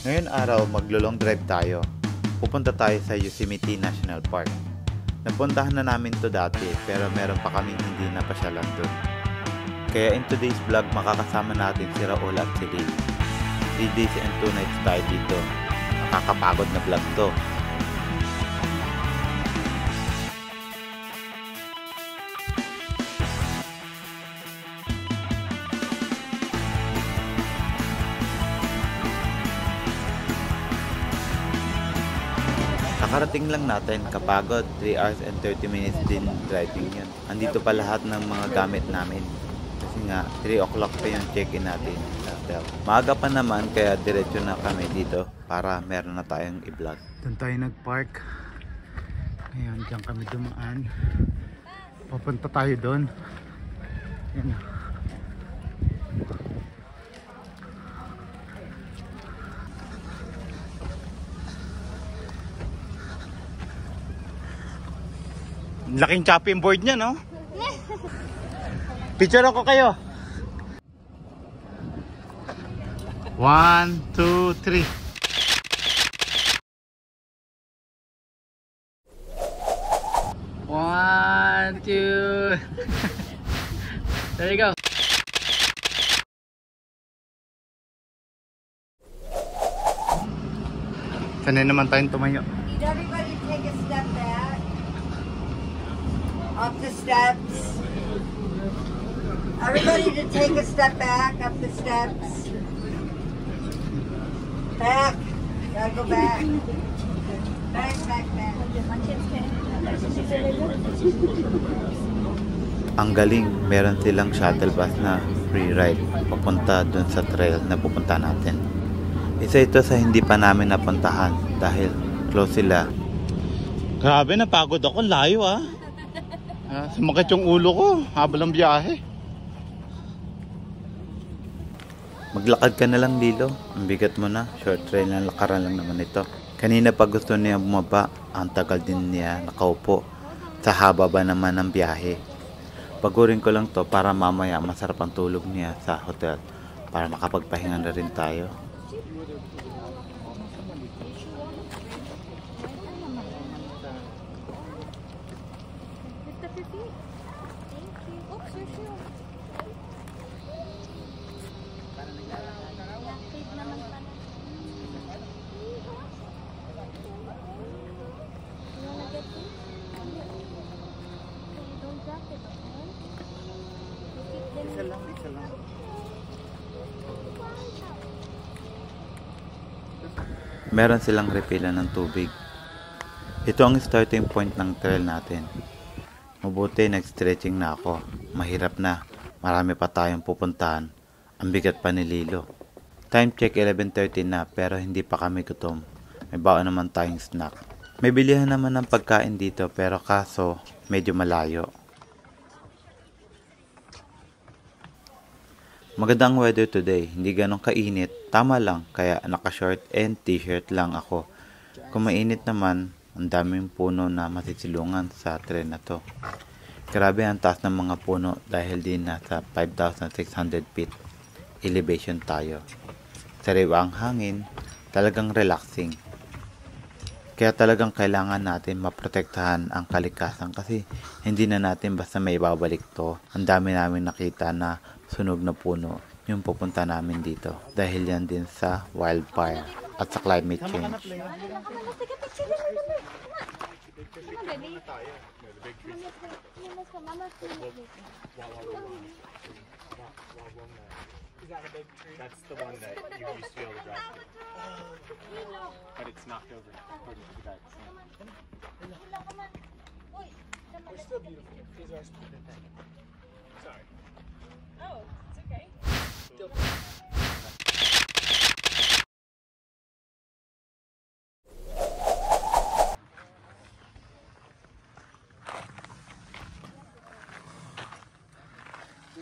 Ngayon araw, maglo-long drive tayo. Pupunta tayo sa Yosemite National Park. Napuntahan na namin to dati pero meron pa kaming hindi napasyalan dun. Kaya in today's vlog, makakasama natin si Raul at si Lee. 3 days and 2 nights tayo dito. Makakapagod na vlog to. Nakarating lang natin, kapagod, 3 hours and 30 minutes din driving yun. Andito pa lahat ng mga gamit namin. Kasi nga, 3 o'clock pa yung check-in natin. Maaga pa naman, kaya diretso na kami dito para meron na tayong i-vlog. Doon tayo nag-park. Ngayon, dyan kami dumaan. Papunta tayo doon. Yan. Laking chopping board niya, no? Picture ako kayo. 1, 2, 3. One, two. There you go. Sanay naman tayong tumayo. Did everybody take a step back? Up the steps. Everybody to take a step back, up the steps. Back. Gotta go back. Back, back, back. Ang galing, meron silang shuttle bus na free ride papunta dun sa trail na pupunta natin. Isa ito sa hindi pa namin napuntahan dahil close sila. Grabe, napagod ako, layo ah. Sumakit yung ulo ko habang ang biyahe. Maglakad ka na lang, Lilo. Ang bigat mo na. Short trail na lakaran lang naman ito. Kanina pa gusto niya bumaba. Ang tagal din niya nakaupo. Sa haba ba naman ng biyahe. Pagurin ko lang to para mamaya masarap ang tulog niya sa hotel. Para makapagpahinga na rin tayo. Meron silang refilan ng tubig. Ito ang starting point ng trail natin. Mabuti nag-stretching na ako. Mahirap na. Marami pa tayong pupuntahan. Ang bigat pa ni Lilo. Time check 11:30 na pero hindi pa kami gutom. May baon naman tayong snack. May bilihan naman ng pagkain dito pero kaso medyo malayo. Magandang weather today, hindi ganong kainit, tama lang, kaya naka-short and t-shirt lang ako. Kung mainit naman, ang daming puno na masisilungan sa tren na to. Grabe ang taas ng mga puno dahil din nasa 5,600 feet elevation tayo. Sariwa ang hangin, talagang relaxing. Kaya talagang kailangan natin maprotektahan ang kalikasan kasi hindi na natin basta may ibabalik to. Ang dami namin nakita na sunog na puno yung pupunta namin dito dahil yan din sa wildfire at sa climate change. That's the one that you used to be able to drive to. But it's knocked over according to the guide. They're still beautiful. These are sorry. Oh, it's okay.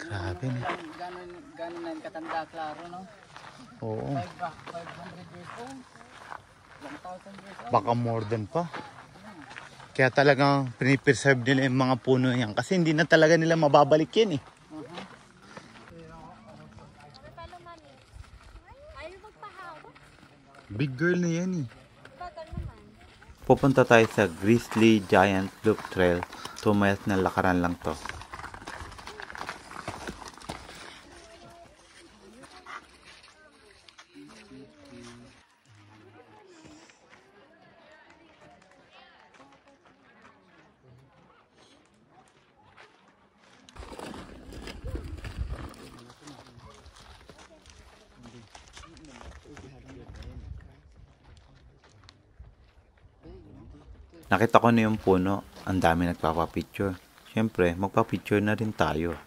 Grabe na. Ganon na yung katanda, klaro, no? Oo. 500 years old. 1,000 years old. Baka more than pa. Kaya talagang pinipreserve nila yung mga puno yan. Kasi hindi na talaga nila mababalik yan eh. Big girl na yan eh. Pupunta tayo sa Grizzly Giant Loop Trail. 2 miles na lakaran lang to. Nakita ko na yung puno, ang dami nagpapapicture. Siyempre, magpapicture na rin tayo.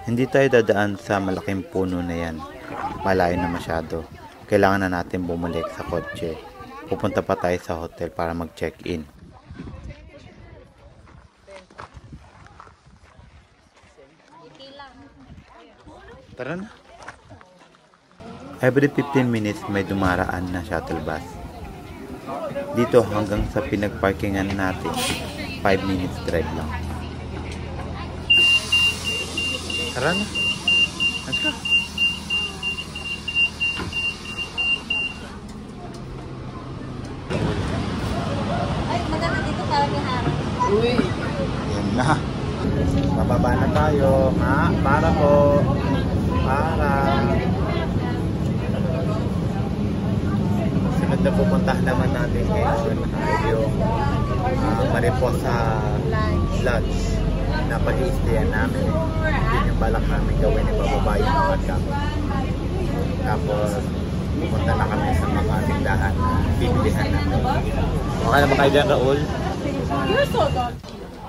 Hindi tayo dadaan sa malaking puno na yan. Malayo na masyado. Kailangan na natin bumalik sa kotse. Pupunta pa tayo sa hotel para mag-check-in. Tara na. Every 15 minutes may dumaraan na shuttle bus. Dito hanggang sa pinagparkingan natin, 5 minutes drive lang. Tara na. Let's go. Ay, maganda dito para may harap. Uy! Yan na. Bababa na tayo. Para po. Para. Sunod na pupuntahan naman natin ngayon ay yung Mariposa Lodge na pag-i-stayan namin. Yun yung balak namin gawin, ibababa yung mga kami. Tapos pupunta na kami sa mga tindahan na bibilihan namin. Okay na ba kayo dyan, Raul?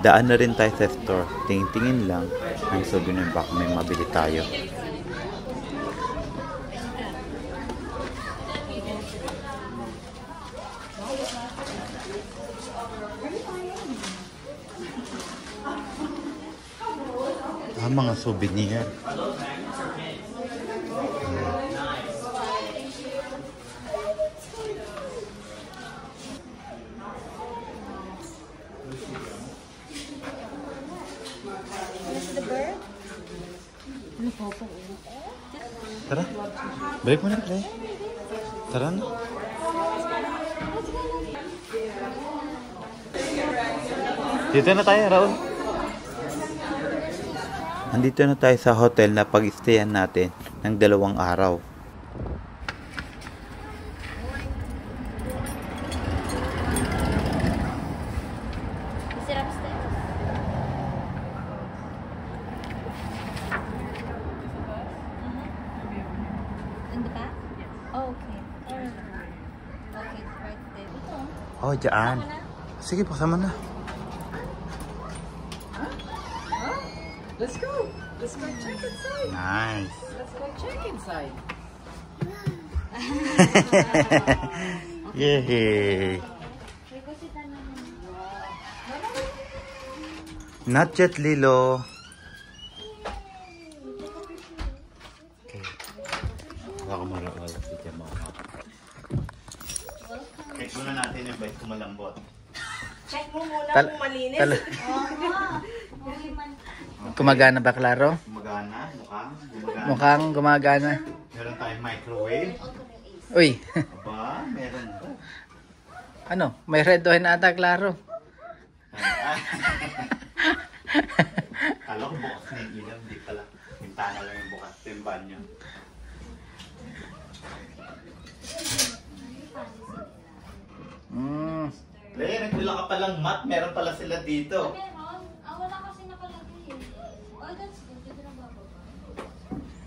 Daan na rin tayo sa store. Tingin-tingin lang ang souvenir baka may mabili tayo. Mga souvenir. Tara. Balik mo na, Clay. Tara na. Dito na tayo, Raul. Andito na tayo sa hotel na pag-stayan natin ng 2 araw. Is it upstairs? In the back? Oh, okay. Okay, it's right there. Oh, dyan. Sige, pasama na. Let's go! Let's go check inside! Nice. Let's go check inside! Yay! Not yet, Lilo. Okay. Baka marawal si Jama. Check muna natin yung bike kung malambot. Check mo muna kung malinis. Gumagana ba, Claro? Gumagana, gumagana. Mukhang gumagana. Meron tayong microwave. Uy! Aba, meron ba? Ano? May red wine ata, Claro. Kala ko bukas na yung ilaw, hindi pala. Pintana lang yung bukas, yung banyo. Le, nagmula ka palang mat, meron pala sila dito. Meron? Wala kasi nakalagay eh. Oh, that's good. Dito na bababa.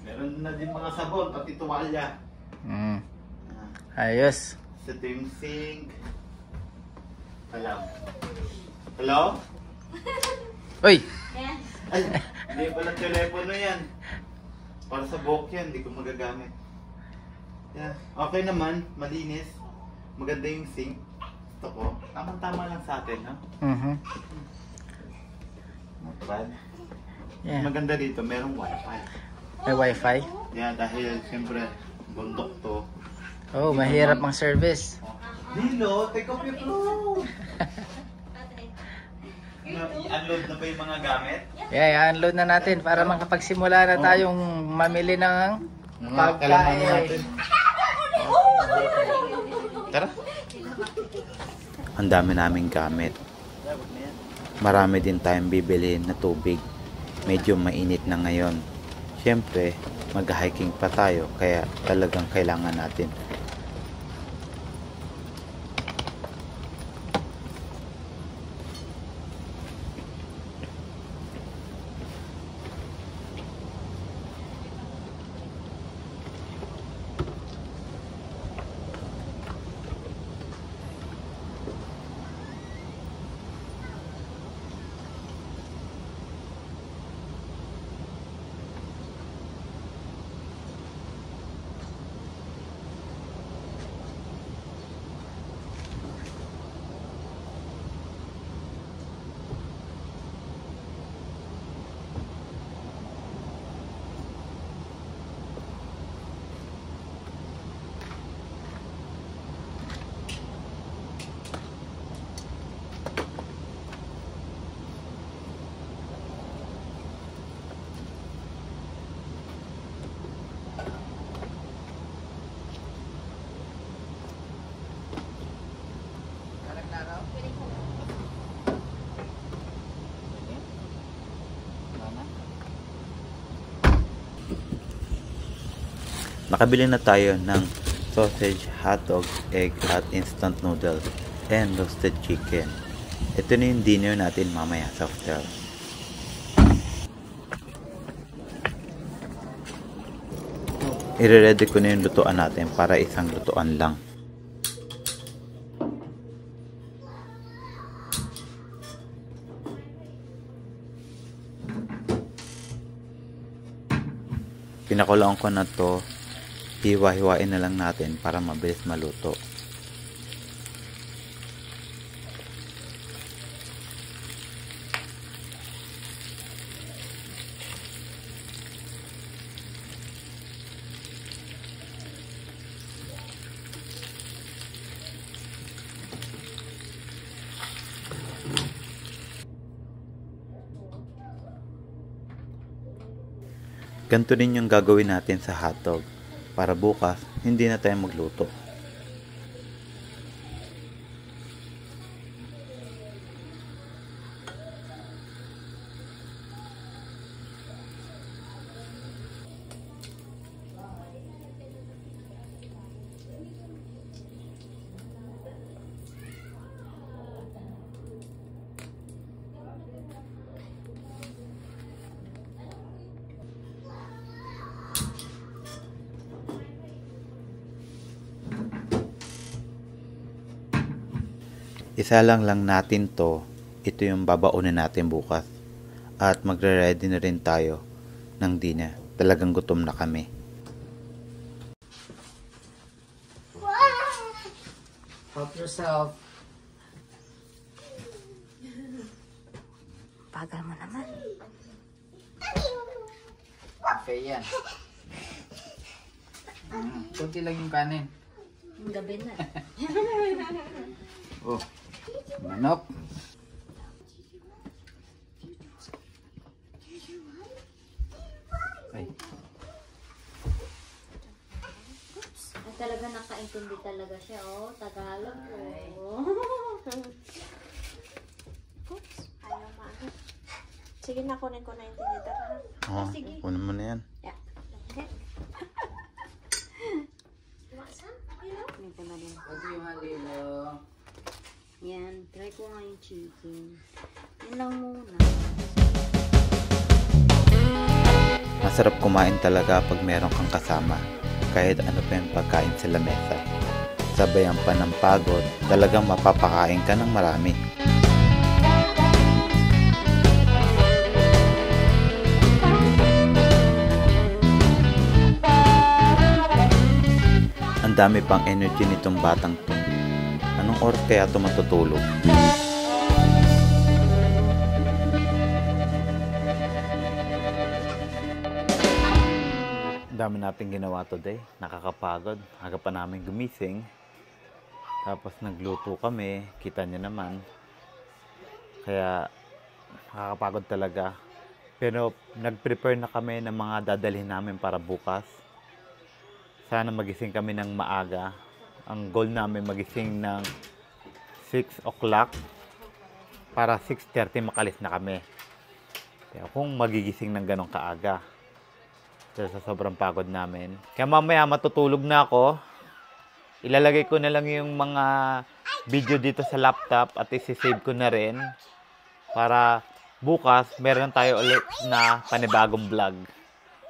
Meron na din mga sabon, pati tuwalya. Ayos. Ito yung sink. Alam. Hello? Uy! Yes. Ay, hindi pala telepono yan. Para sa buhok yan, hindi ko magagamit. Yeah. Okay naman, malinis. Maganda yung sink. Ito ko. Tama-tama lang sa atin, ha? Not bad. Yeah. Maganda dito, merong wifi. May wifi? Yeah, dahil siyempre, bundok to. Oh, mahirap ang service. Dilo, take off your clothes! I-unload na ba yung mga gamit? Yeah, i-unload na natin para makapagsimula na tayong mamili ng Mga kailangan natin. Tara. Ang dami naming gamit. Marami din tayong bibilihin na tubig. Medyo mainit na ngayon. Siyempre, mag-hiking pa tayo kaya talagang kailangan natin. Nakabili na tayo ng sausage, hotdog, egg at instant noodles and roasted chicken. Ito na yung dinner natin mamaya sa hotel. I-ready ko na yung lutuan natin para isang lutuan lang. Pinakulaan ko na to. Hiwa-hiwain na lang natin para mabilis maluto. Ganito din yung gagawin natin sa hotdog. Para bukas, hindi na tayo magluto. Isa lang natin to. Ito yung babaunin natin bukas. At magre-ready na rin tayo ng dinner. Talagang gutom na kami. Help yourself. Bagal mo naman. Okay yan. Kunti lang yung kanin. Gabi na. Oh, manok. Ay. Ay, talaga nakaintindi talaga siya, oh. Tagalog, oh. Oops. Ayaw maano. Sige na, kunin ko na yung tinidor, ha? Oh, sige. kunin mo na yan. Yeah. Okay. Masa? Ito na din. Huwag yung halilo. Yan, try ko nga yung chicken. Yan lang muna. Masarap kumain talaga pag meron kang kasama. Kahit ano pa yung pagkain sa lamesa. Sabayan pa ng pagod, talagang mapapakain ka ng marami. dami pang energy nitong batang to. Anong oras kaya ito matutulog? Dami natin ginawa today. Nakakapagod. Aga pa namin gumising. Tapos nagluto kami. Kita nyo naman. Kaya nakakapagod talaga. Pero nag-prepare na kami ng mga dadalhin namin para bukas. Sana magising kami ng maaga. Ang goal namin magising ng 6 o'clock para 6:30 makalis na kami. Kaya kung magigising ng ganong kaaga. Dahil sa sobrang pagod namin. Kaya mamaya matutulog na ako. Ilalagay ko na lang yung mga video dito sa laptop at isi-save ko na rin. Para bukas meron tayo ulit na panibagong vlog.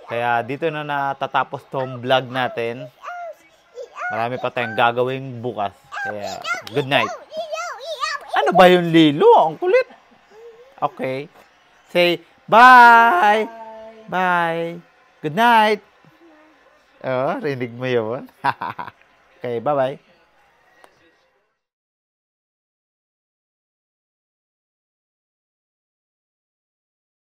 Kaya dito na natatapos tong vlog natin. Marami pa tayong gagawing bukas. Kaya good night. Ano ba yung Lilo? Ang kulit. Okay. Say bye. Bye. Good night. Oh, rinig mo yun. Okay, bye-bye.